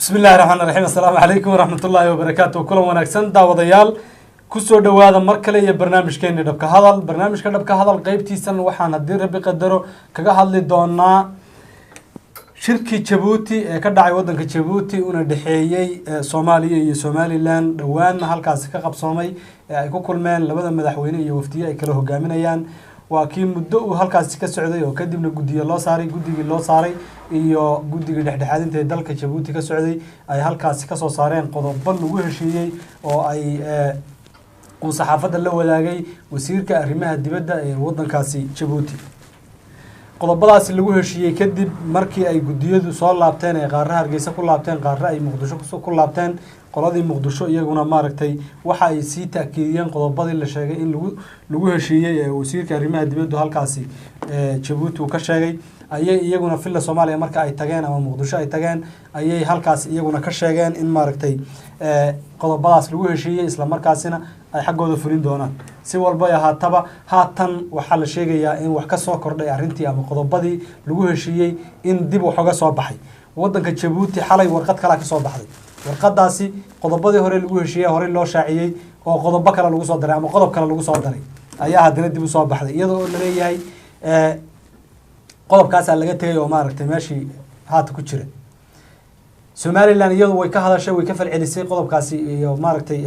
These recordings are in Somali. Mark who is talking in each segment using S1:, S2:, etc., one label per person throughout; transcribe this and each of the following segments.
S1: بسم الله الرحمن الرحيم السلام عليكم ورحمة الله وبركاته كل وناكسن داوديال كسو دوادا مركلة يا برنامج كيني دبك هذا البرنامج كدبك هذا القيبتي سن وحنا دير ربي قدرو كجا هذا دونا شركة جيبوتي كدعي ودنك جيبوتي وندحيي صومالية صومالي لان دوان هالكاس كقب صومي كل مان لبدا مدحويني يوفتيه كله جامنيان وكي مدو halkaas ka socday oo kadibna gudiyo loo saaray gudigii loo saaray iyo gudigii dhexdhexaadinta dalka Djibouti ka socday ay halkaas ka soo saareen qodobo lagu heshiiyay oo ay uu saxaafada la wadaagay wasiirka arrimaha dibadda ee wadankaasi Djibouti qodobadaas lagu heshiiyay kadib markii ay gudiyadu soo laabteen ee qaar Hargeysa ku laabteen qaar ay Muqdisho ku laabteen qoladii Muqdisho iyaguna maaragtay waxa ay si taakiidiyeen qodobadii la sheegay in lagu heshiiyay ee wasiirka arrimaha dibadda halkaasi Djibouti ka sheegay ayay iyaguna filla Soomaaliya marka ay tageen ama Muqdisho ay tageen ayay halkaas iyaguna ka sheegeen in maaragtay qodobadaas lagu heshiiyay isla markaasina ay xaqooda fulin doonaan si walba ay ahaataba haatan waxa la sheegayaa in wax ka soo kordhay arrintii ama qodobadii lagu heshiiyay in dib wax uga soo baxay wadanka Djibouti xalay warqad kale ka soo baxday warqadaasi qodobadii hore lagu heshiiyay hore loo shaaciyay oo qodobo kale lagu soo daray ama qodob kale lagu soo daray ayaa hadana dib u soo baxday iyadoo la leeyahay qodobkaas laga tagay oo maaragtay meeshii haata ku jira Somaliland iyadu way ka hadashay way ka falcelisay qodobkaasi iyo maaragtay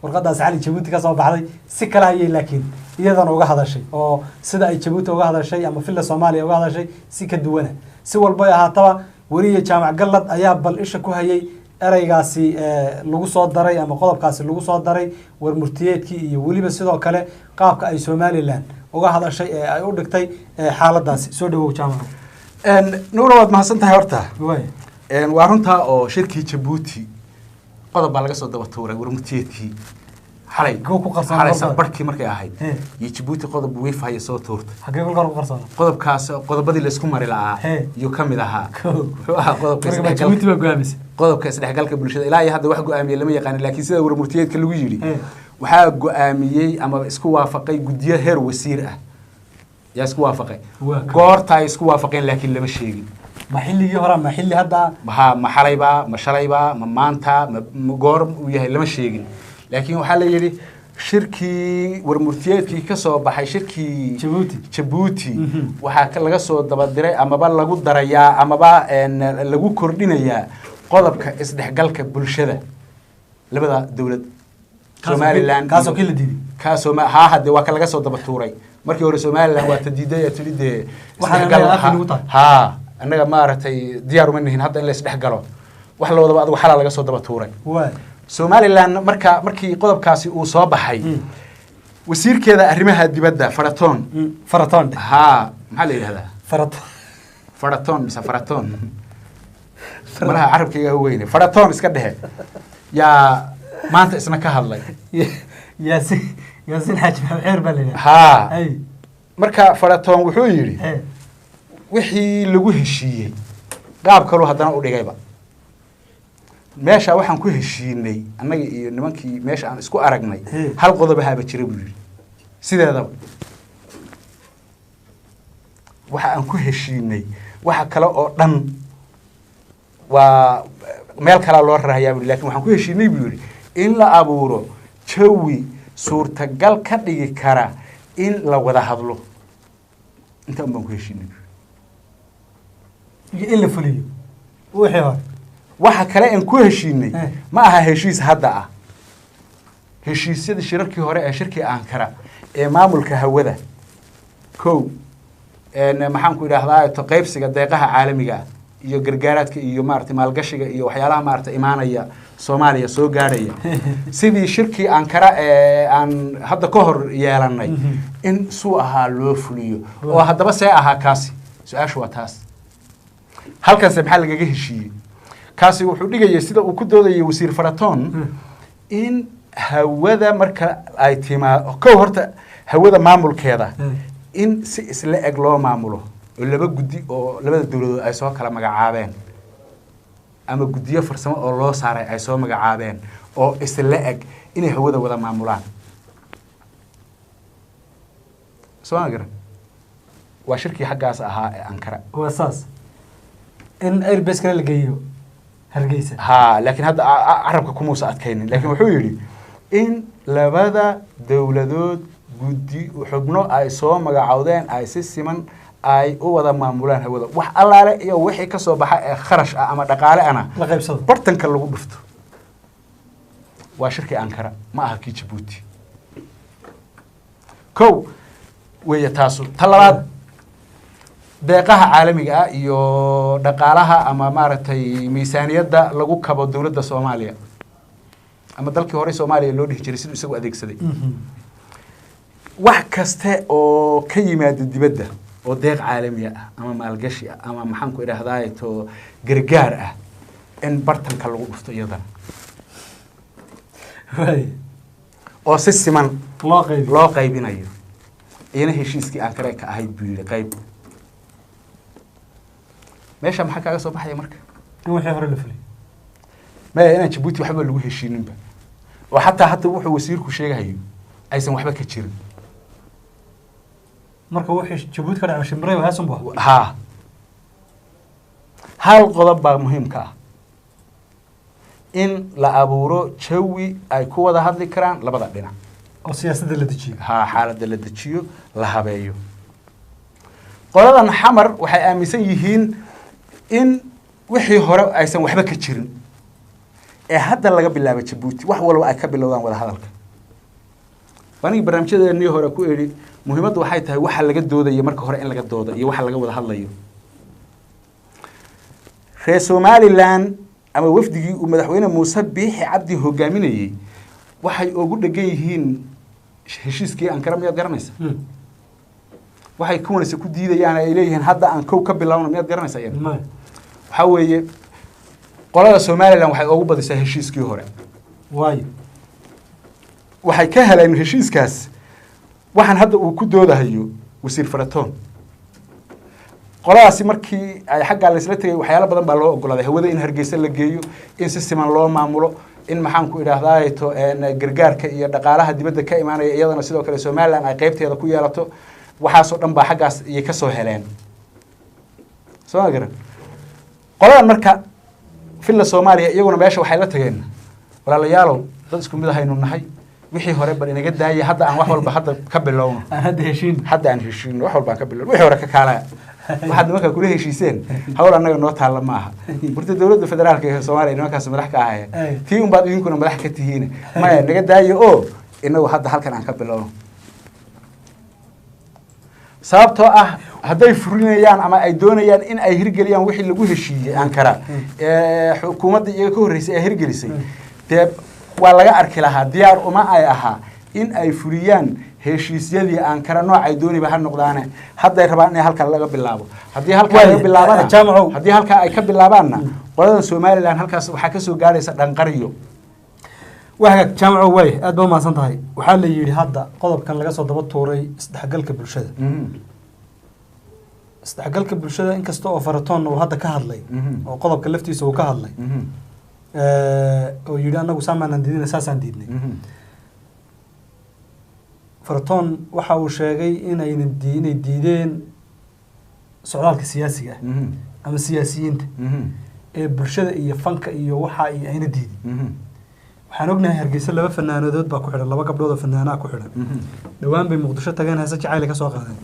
S1: warqadaas cali Djibouti ka soo baxday si kala ayay laakiin iyadana uga hadashay oo sida ay Djibouti uga hadashay ama filla Soomaaliya uga hadashay si ka duwan si walba ay ahaataba wariye jaamac galad ayaa bal isha ku hayay eraygaasi lagu soo daray ama qodobkaasi lagu soo daray warmurtiyeedkii iyo waliba sidoo kale qaabka ay Somaliland uga hadashay ee ay u dhigtay xaaladaasi soo dhawow jaamac
S2: nuura wad mahadsantahay horta waa runta oo shirkii Djibouti qodob baa laga soo daba tuuray warmurtiyeedkii xalay
S1: ku qarsan
S2: barkii markay ahayd iyo Djibouti qodob wifi soo tuurtay
S1: xagee ku qarsan
S2: qodobkaas qodobadii la isku mari lahaa iyo kamid ahaa wuxuu ahaa qodobka
S1: Djibouti baa go'aamisay
S2: qodobka isdhexgalka bulshada ilaa hadda wax go'aamiyay lama yaqaan laakiin sida warmurtiyeedka lagu yiri waxa go'aamiyay ama isku waafaqay gudiyo heer wasiir ah yaa isku waafaqay goorta ay isku waafaqeen laakiin lama sheegin
S1: ma xilligii hore ma xilli hadda
S2: ma xalayba ma shalayba ma maanta ma goor uu yahay lama sheegin laakiin waxa la yiri shirkii warmurtiyeedkii ka soo baxay shirkii Djibouti waxa laga soo daba diray amaba lagu darayaa amaba lagu kordhinayaa qodobka isdhexgalka bulshada labada dawlad Somaliland
S1: kaasoo kala diiday
S2: kaasoo ma hadda waa laga soo daba tuuray markii hore Somaliland waa tadiiday tilide
S1: waxaan
S2: annaga maaragtay diyaar uma nihin hadda in la isdhexgalo wax la wadaba adigu xalal laga soo daba tuuray Somaliland markii qodobkaasi uu soo baxay wasiirkeeda arrimaha dibadda Faraton maxaa la yiraahdaa Faraton malaha carabkayga weyne Faraton iska dhahe yaa maanta isna ka hadlay
S1: yaasin xaaj xeer baa leeyahay
S2: marka Faraton wuxuu yiri wixii lagu heshiiyay qaab kale hadana u dhigayba meesha waxaan ku heshiinay annaga iyo nimankii meesha aan isku aragnay hal qodob ahaba jiray buu yiri sideedaba waxa aan ku heshiinay waxa kale oo dhan waa meel kale loo raayaa buu laakiin waxaan ku heshiinay buu yiri in la abuuro jawi suurtagal ka dhigi kara in la wada hadlo inta baan ku heshiinay
S1: in la fuliyo wixii hore
S2: waxa kale aan ku heshiinay ma aha heshiis hadda ah heshiisyada shirarkii hore ee shirkii Ankara ee maamulka hawada maxaan ku idhaahdaa qaybsiga deeqaha caalamiga iyo gargaaraadka iyo maartay maalgashiga iyo waxyaalaha maartay imaanaya Soomaaliya soo gaaraya sidii shirkii Ankara ee aan hadda ka hor yeelanay in suu ahaa loo fuliyo oo haddaba see ahaa kaasi su'aashu waa taas halkaas maxaa laga heshiiyay kaasi wuxuu dhigayay sida uu ku doodayay wasiir Faraton in hawada marka ay timaado ka horta hawada maamulkeeda in si isla eg loo maamulo oo laba gudi oo labada dawladood ay soo kala magacaabeen ama gudiyo farsamo oo loo saaray ay soo magacaabeen oo isla eg inay hawada wada maamulaan soo garan waa shirkii xaggaas ahaa ee Ankara
S1: waa saas in airbase kale la geeyo hargeysa
S2: ها لكن هذا عربك كموسى أتكلم لكن وحولي إن لبدا دولدود جدي وحبنو أي صوم مجعودين أي سيسمن أي هو ذا معمولان هو ذا وح الله لا يوحي كسب خرج أما دقالة أنا
S1: la qaybsado
S2: برتن كله بفتو وشركة أنكرة ما هكي جبوتي كو ويتاسو طلبات deeqaha caalamiga ah iyo dhaqaalaha ama maaragtay miisaaniyadda lagu kabo dawladda Soomaaliya ama dalkii hore Soomaaliya loo dhigi jiray sidoo isagu adeegsaday wax kaste oo ka yimaado dibadda oo deeq caalami ah ama maalgashi ah ama maxaan ku idhaahdaa to gargaar ah in bartanka lagu dhufto iyadana oo si siman loo qaybinayo iyana heshiiskii aan kare ka ahayd buu yiri qayb meesha maxaa kaaga soo baxaya marka
S1: in wixii hore la fulay
S2: ma inaan Djibouti waxba lagu heshiininba oo hatta wuxuu wasiirku sheegayo aysan waxba ka jirin
S1: marka wixii Djibouti ka dhacay shimray waa sanba
S2: ha hal qodob baa muhiim ka ah in la abuuro jawi ay ku wada hadli karaan labada dhinac
S1: oo siyaasadda la dejiyo
S2: ha xaaladda la dejiyo la habeeyo qoladan xamar waxay aaminsan yihiin in wixii hore aysan waxba ka jirin ee hadda laga bilaabo Djibouti wax walba ay ka bilowdaan wada hadalka wani barnaamijyadeennii hore ku eeri muhiimaddu waxay tahay waxa laga doodayo marka hore in laga doodo iyo waxa laga wada hadlayo reer Somaliland ama wafdigii uu madaxweyne Muuse Biixi Cabdi hogaaminayay waxay ugu dhagan yihiin heshiiskii Ankara miyaad garanaysaa waxay kuwanaysa ku diidayaan ay leeyihiin hadda aan kow ka bilowno miyaad garanaysaa iyada waxa weeye qolada Somaliland waxay ugu badisay heshiiskii hore waxay ka heleen heshiiskaas waxaan hadda uu ku doodahayo wasiir Faratoon qoladaasi markii ay xagga la isla tagay waxyaalo badan baa loo ogolaaday hawada in Hargeysa la geeyo in si siman loo maamulo in maxaan ku idhaahdaa to gargaarka iyo dhaqaalaha dibadda ka imaanaya iyadana sidoo kale Somaliland ay qaybteeda ku yeelato waxaasoo dhan baa xaggaas iyo ka soo heleen soo garan qoladan marka filla Soomaaliya iyaguna meesha waxay la tageen walaalayaalow dad isku mid ahaynu nahay wixii hore bal inaga daayay hadda aan wax walba hadda ka bilowno hadda aan heshiin wax walba ka bilowno wixii hore ka kaalaya waxaad marka kula heshiiseen hawl anaga noo taala ma aha burta dawladda federaalka ee Soomaaliya nimankaas madax ka ahaya tii un baad idinkuna madax ka tihiin ma naga daayo oo inagu hadda halkan aan ka bilowno sababtoo ah hadday furinayaan ama ay doonayaan in ay hirgeliyaan wixii lagu heshiiyay Ankara xukuumadda iyaga ka horeysay ay hirgelisay dee waa laga arki lahaa diyaar uma ay ahaa in ay furiyaan heshiisyadii Ankara nooc ay dooniba ha noqdaane hadday rabaan in halka laga bilaabo haddii halka laga bilaabana haddii halka ay ka bilaabaanna qolada Somaliland halkaas waxa ka soo gaaraysa dhanqariyo
S1: waxa jaamaco way aad baa maasan tahay waxa la yiri hadda qodobkan laga soo daba tuuray isdhexgalka bulshada isdhexgalka bulshada inkasta oo Faratoon uu hadda ka hadlay oo qodobka laftiisa uu ka hadlay oo yiri anagu saamaanaan diidina saasaan diidnay Faratoon waxa uu sheegay inay diideen socdaalka siyaasiga ama siyaasiyiinta ee bulshada iyo fanka iyo waxa ay ayna diidin waxaan ognahay Hargeysa laba fanaanadood baa ku xidhan laba gabdhood oo fanaanaa ku xidhan dhawaan bay Muqdisho tageen heesa jacayl ka soo qaadeen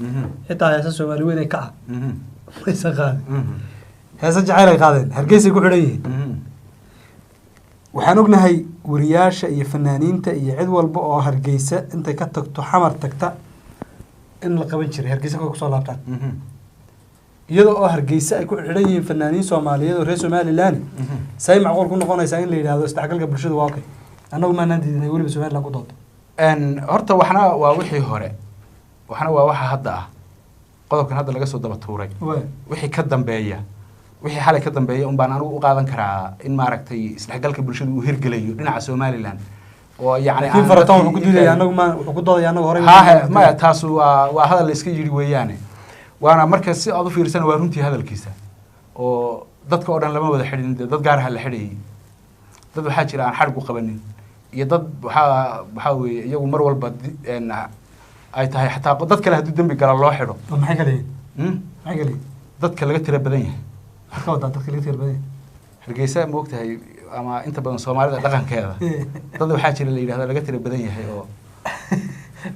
S1: xitaa heesa Soomaali weyn ay ka heesa qaadeen heesa jacayl ay qaadeen Hargeysa ku xidhan yihiin waxaan ognahay wariyaasha iyo fanaaniinta iyo cid walba oo Hargeysa intay ka tagto xamar tagta in la qaban jiray Hargeysa ku soo laabtaan iyadoo oo Hargeysa ay ku xidhan yihiin fanaaniin Soomaaliyeed oo reer Somaliland say macquul ku noqonaysaa in la yiraahdo isdhexgalka bulshada waa okay anagu ma naandiidnay waliba Somaliland ku doodo
S2: horta waxna waa wixii hore waxna waa waxa hadda ah qodobkan hadda laga soo daba tuuray wixii ka dambeeya wixii xalay ka dambeeya un baan anigu u qaadan karaa in maaragtay isdhexgalka bulshada uu hirgelayo dhinaca Somaliland oo yaani
S1: aan Faratoon ku diiday anagu ma wuxuu ku dooday anagu hore
S2: ma taas waa hadal la iska yiri weeyaane waana marka si aad u fiirsan waa runtii hadalkiisa oo dadka oo dhan lama wada xidhin dad gaar ah la xidhiyay dad waxa jira aan xargu qabanin iyo dad waxa weeye iyagu mar walba ay tahay xataa dad kale haduu dambi gala loo xidho
S1: maxay kale
S2: dadka laga tira badan yahay
S1: waxa wada dadka laga tira badan
S2: hargeysa ma ogtahay ama inta badan soomaalida dhaqankeeda dad waxaa jira la yidhahdo laga tira badan yahay oo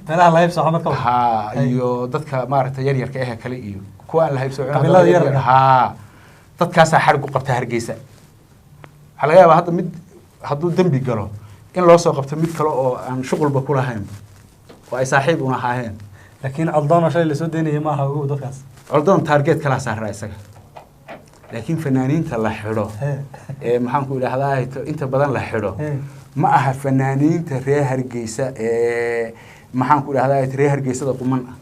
S1: meelaha la haybsooco marka
S2: ha iyo dadka maaragtay yaryarka ah kale iyo kuwa aan la haybsooco
S1: qabiilada yar
S2: ha dadkaasaa xadhig u qabta hargeysa waxaa laga yaabaa hadda mid hadduu dembi galo in loo soo qabto mid kale oo aan shuqulba ku lahayn oo ay saaxiib una ahaayeen
S1: laakiin coldoon shalay lasoo daynaya maaha ogow dadkaas
S2: coldoon taargeed kalaa saaraa isaga laakiin fanaaniinta la xidho ee maxaan ku idhahdaa inta badan la xidho ma aha fanaaniinta reer hargeysa ee maxaan ku idhahdaa reer hargeysada quman ah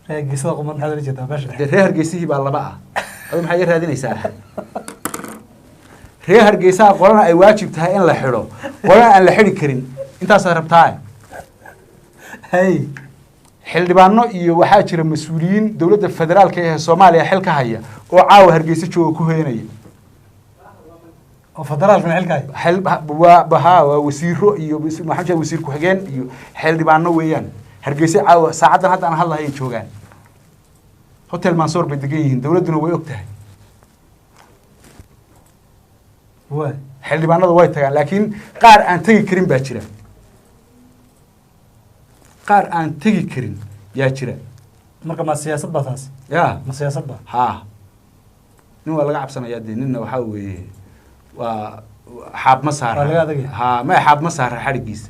S1: reer hargeysada quman maxaa la jeedaa meesha
S2: reer hargeysihii baa laba ah aduu maxaa iga raadinaysaa reer hargeysaha qolana ay waajib tahay in la xidho qolana aan la xidhi karin intaasaa rabtaa
S1: hay
S2: xildhibaano iyo waxaa jira mas-uuliyiin dowladda federaalka ee Soomaaliya xil ka haya oo caawa hargeysa jooga ku heenaya
S1: oo federaalka xil ka haya
S2: xil waa wasiiro iyo maxaa wasiir ku xigeen iyo xildhibaano weeyaan hargeysa caawa saacadan hadda aan hadlahay joogaan hotel Mansour bay degan yihiin dowladuna way ogtahay
S1: way
S2: xildhibaanadu way tagaan laakiin qaar aan tagi karin baa jira qaar aan tagi karin yaa jira
S1: marka ma siyaasad baa taas
S2: yaa
S1: ma siyaasad baa
S2: ha nin waa laga cabsanayaa dee ninna waxaa weeye waa xaab ma saara
S1: waa laga adagaya
S2: ha ma xaab ma saara xadhigiisa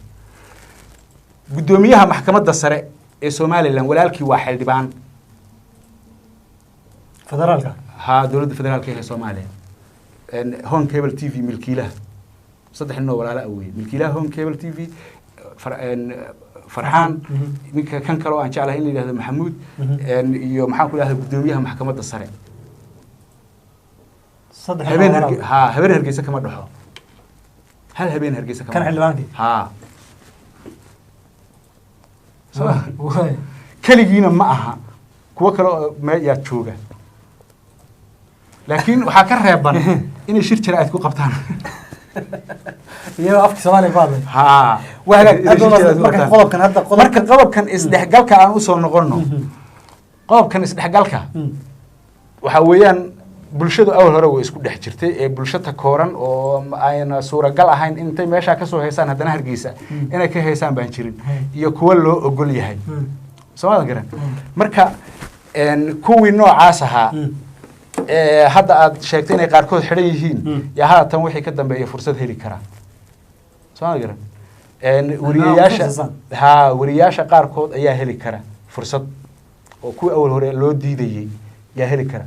S2: guddoomiyaha maxkamadda sare ee Somaliland walaalkii waa xildhibaan
S1: federaalka
S2: ha dowladda federaalka ee Soomaaliya home cable TV milkiilaha saddex nin oo walaalo ah weeye milkiilaha home cable TV farxaan ninka kan kale oo aan jeclahay in la yiraahdo maxamuud iyo maxaan ku leeyahay guddoomiyaha maxkamadda sare
S1: saddex
S2: habeen hargeysa kama dhaxo hal habeen hargeysa kama
S1: kan xildhibaankii
S2: ha way kaligiina ma aha kuwa kale oo yaa jooga laakiin waxaa ka reeban inay shir jira aad ku qabtaan
S1: iyo afka Soomaaliya baadlay
S2: ha marka qodobkan isdhexgalka aan u soo noqono qodobkan isdhexgalka waxa weeyaan bulshadu awal hore way isku dhex jirtay ee bulshada kooran oo ayna suuragal ahayn intay meesha ka soo heesaan haddana hargeysa inay ka heesaan baan jirin iyo kuwa loo ogol yahay Soomaaliya garan marka kuwii noocaas ahaa hadda aad sheegtay inay qaarkood xidhan yihiin yaa haatan wixii ka dambeeya fursad heli kara Soomaaliya garan wariyaasha qaarkood ayaa heli kara fursad oo kuwii awal hore loo diidayay yaa heli kara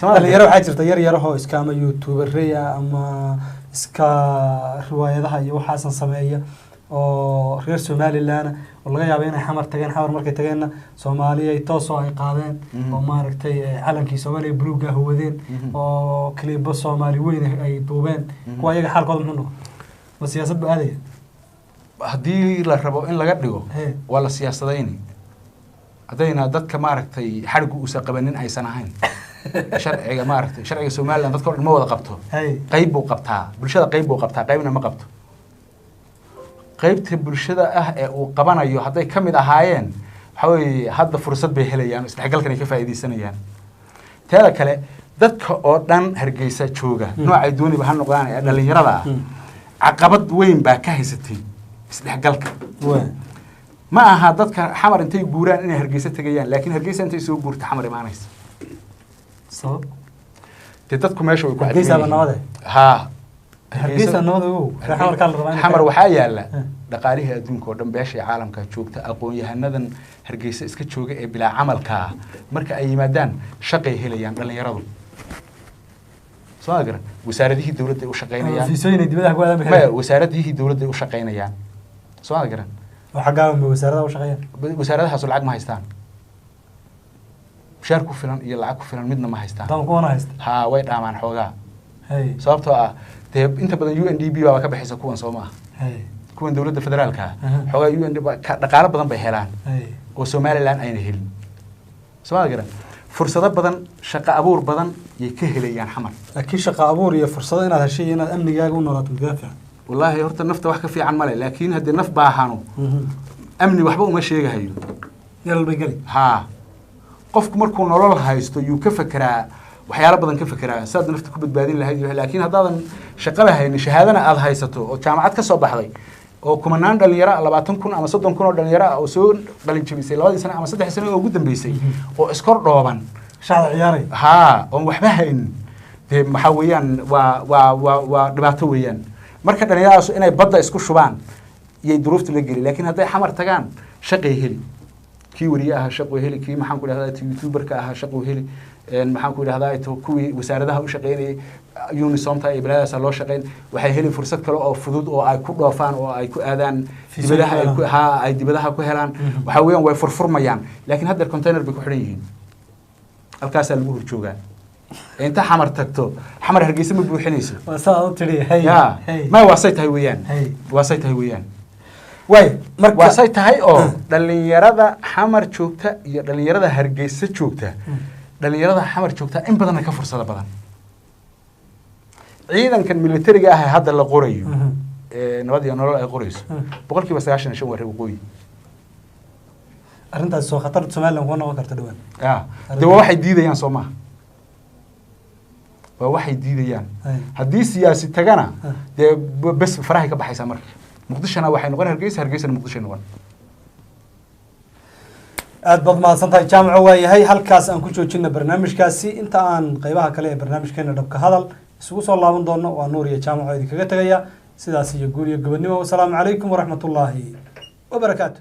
S1: dhalinyaro waxaa jirta yar yarahoo iska ama youtuberreya ama iska riwaayadaha iyo waxaasan sameeya oo reer Somaliland oo laga yaabo inay xamar tageen xamar markay tageenna Soomaaliya ay toos oo ay qaadeen oo maaragtay calankii Soomaaliya buluuga wadeen oo kliibo Soomaali weyn ay duubeen kuwa iyaga xalkooda muxuu noqon ma siyaasad baa aadaya
S2: haddii la rabo in laga dhigo waa la siyaasadayni haddayna dadka maaragtay xadhigu uusan qabanin aysan ahayn sharciga maaragtay sharciga Somaliland dadka ma wada qabto qayb buu qabtaa bulshada qayb buu qabtaa qaybna ma qabto qaybta bulshada ah ee uu qabanayo hadday ka mid ahaayeen waxa weeye hadda fursad bay helayaan isdhexgalkan ay ka faa'iideysanayaan teeda kale dadka oo dhan hargeysa jooga noocay dooniba ha noqdaan ee dhalinyarada ah caqabad weyn baa ka haysatay isdhexgalka ma aha dadka xamar intay guuraan inay hargeysa tagayaan laakiin hargeysa intay soo guurto xamar imaanaysa
S1: sabab
S2: dadku meesha way ku
S1: caddeeyeen
S2: ha
S1: hargeysa nabadoow xamar kala rabaan
S2: xamar waxaa yaala dhaqaalihii adduunka oo dhan beesha caalamka joogta aqoon-yahanadan hargeysa iska jooga ee bilaa camalka marka ay yimaadaan shaqay helayaan dhalinyaradu soo garan wasaaradihii dawladda ay u shaqeynayaan
S1: fiisooyin dibadaha ku aadan
S2: wasaaradihii dawladda ay u shaqeynayaan soo garan
S1: waxa gaabay wasaaradda u shaqeeyaan
S2: wasaaradahaas lacag ma haystaan mushaar ku filan iyo lacag ku filan midna ma haystaan
S1: tan kuwana haysta
S2: ha way dhaamaan xoogaa sababtoo ah dee inta badan UNDP baa ka bixisa kuwan soo maaha kuwan dawladda federaalka xoogaa UNDP dhaqaale badan bay helaan oo Somaliland ayna helin soo garan fursado badan shaqo abuur badan ay ka helayaan xamar
S1: laakiin shaqo abuur iyo fursado inaad heshay inaad amnigaaga u noolaato midafaa
S2: wallahi horta nafta wax ka fiican male laakiin hadii naf baahano amni waxba uma sheegahayo
S1: yar bay gali
S2: ha qofku markuu nolol haysto yuu ka fakiraa waxyaalo badan ka fekeraa saad nafta ku badbaadin lahayd laakiin haddaadan shaqada haynin shahaadana aad haysato oo jaamacad ka soo baxday oo kumanaan dhalinyaro 20,000 ama 30,000 oo dhalinyaro oo soo qalin jabisay 2 sano ama 3 sano oo ugu dambeysay oo iskor dhooban
S1: shaqada ciyaaray
S2: oo waxba haynin de waxa weeyaan waa dhibaato weeyaan marka dhalinyaradaas inay badda isku shubaan iyo duruufta la geli laakiin hadday xamar tagaan shaqay heli kii wariyaha shaqo heli kii maxaan ku dhahdaa youtuberka ah shaqo heli maxaan ku dhahdaa kuwii wasaaradaha u shaqeynayay Unisomta iyo baladaas loo shaqeyn waxay heli fursad kale oo fudud oo ay ku dhoofaan oo ay ku aadaan dibadaha ay dibadaha ku helaan waxa weeyaan way furfurmayaan laakiin hadda container bay ku xiran yihiin halkaas lagu horjoogaa inta xamar tagto xamar hargeysa ma buuxinayso
S1: wasaa tiri hay
S2: ma waasay tahay weeyaan waasay tahay oo dhalinyarada xamar joogta iyo dhalinyarada hargeysa joogta dhalinyarada xamar joogta in badan ka fursada badan ciidankan militariga ah hadda la qorayo nabad iyo nolol ay qorayso 95% waa reer waqooyi
S1: arrintaas soo khatar Soomaaliland ku noqon karta dhawaan
S2: de waxay diidayaan Soomaaliya waxay diidayaan haddii siyaasi tagana de bas farahay ka baxaysa marka muqdishona waxay noqon hargeysa muqdisho noqon
S1: aad baad mahadsantahay jaamaco waa yahay halkaas aan ku joojina barnaamijkaasi inta aan qaybaha kale ee barnaamijkeena dhabka hadal isugu soo laaban doono waa nuur iyo jaamaco idinkaga tegaya sidaas iyo guul iyo gobonimo wasalaamu calaykum waraxmatullaahi wabarakaatu